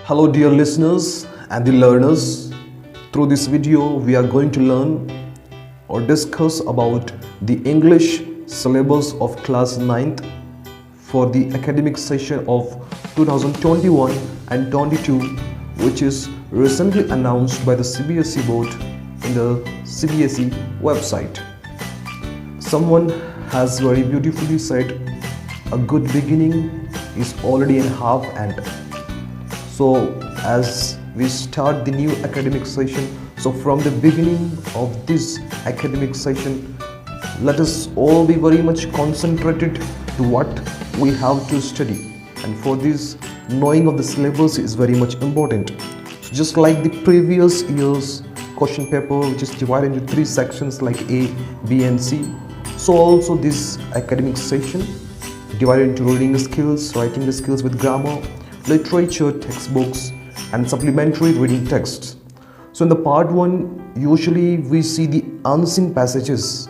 Hello dear listeners and the learners. Through this video we are going to learn or discuss about the English syllabus of class 9th for the academic session of 2021 and 22, which is recently announced by the Cbse board in the Cbse website. Someone has very beautifully said, a good beginning is already in half end. So as we start the new academic session, so from the beginning of this academic session, let us all be very much concentrated to what we have to study. And for this, knowing of the syllabus is very much important. So just like the previous year's question paper, which is divided into three sections like A, B and C, so also this academic session divided into reading skills, writing skills with grammar, literature textbooks and supplementary reading texts. So in the part 1, usually we see the unseen passages,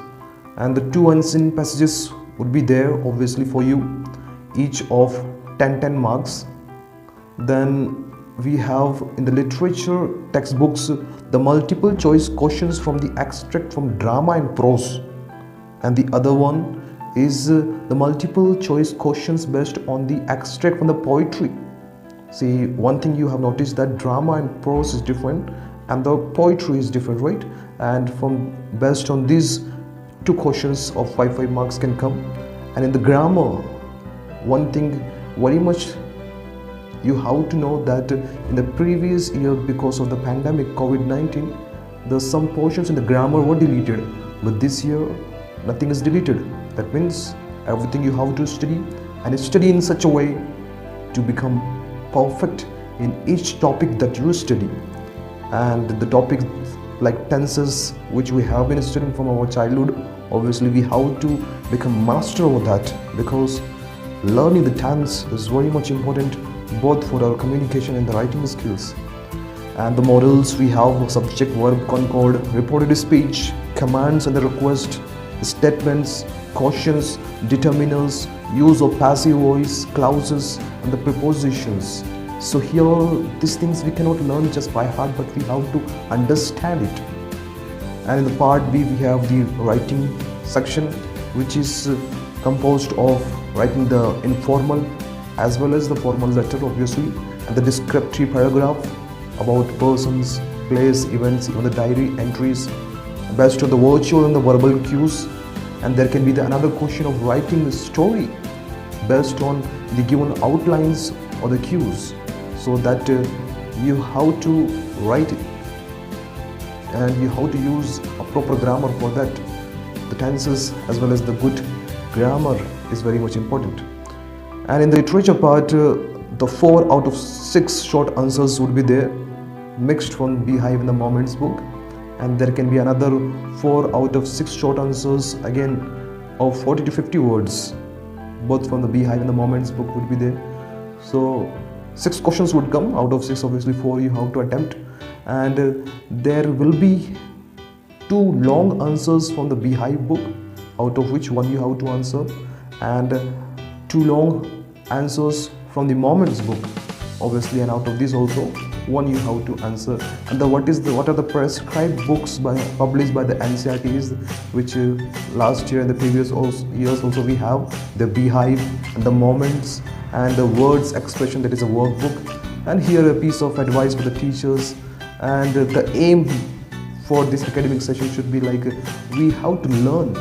and the 2 unseen passages would be there obviously for you, each of 10 marks. Then we have in the literature textbooks the multiple choice questions from the extract from drama and prose, and the other one is the multiple choice questions based on the extract from the poetry. See, one thing you have noticed that drama and prose is different and the poetry is different, right? And from based on these 2 questions of 5 marks can come. And in the grammar, one thing very much you have to know that in the previous year, because of the pandemic COVID-19, the some portions in the grammar were deleted, but this year nothing is deleted. That means everything you have to study, and study in such a way to become perfect in each topic that you study. And the topics like tenses, which we have been studying from our childhood, obviously we have to become master of that, because learning the tense is very much important both for our communication and the writing skills. And the models we have subject, verb, concord, reported speech, commands and the request, statements, cautions, determiners, use of passive voice, clauses and the prepositions. So here these things we cannot learn just by heart, but we have to understand it. And in the part B we have the writing section, which is composed of writing the informal as well as the formal letter obviously, and the descriptive paragraph about persons, place, events, even the diary entries based on the virtual and the verbal cues. And there can be another question of writing a story based on the given outlines or the cues, so that you have to write it and you have to use a proper grammar for that. The tenses as well as the good grammar is very much important. And in the literature part, the 4 out of 6 short answers would be there, mixed from Beehive in the Moments book. And there can be another 4 out of 6 short answers again of 40 to 50 words, both from the Beehive and the Moments book would be there. So 6 questions would come out of 6, obviously 4 you have to attempt. And there will be 2 long answers from the Beehive book, out of which 1 you have to answer, and 2 long answers from the Moments book obviously, and out of this also 1 you have to answer. And what are the prescribed books published by the NCERTs, which last year and the previous years also we have the Beehive and the Moments and the words expression, that is a workbook. And here a piece of advice for the teachers, and the aim for this academic session should be like we have to learn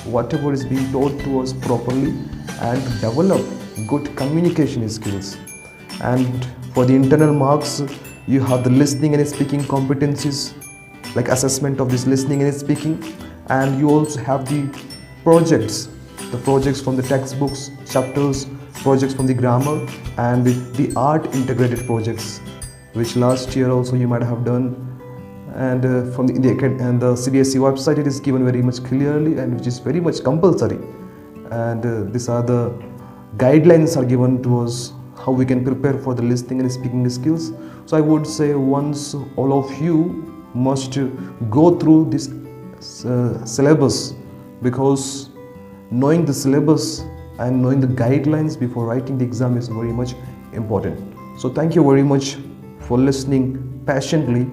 whatever is being taught to us properly and develop good communication skills. And for the internal marks, you have the listening and speaking competencies, like assessment of this listening and speaking. And you also have the projects from the textbooks, chapters, projects from the grammar, and the art integrated projects, which last year also you might have done. And from the Cbse website it is given very much clearly, and which is very much compulsory. And these are the guidelines are given to us how we can prepare for the listening and speaking skills. So I would say once all of you must go through this syllabus, because knowing the syllabus and knowing the guidelines before writing the exam is very much important. So thank you very much for listening patiently.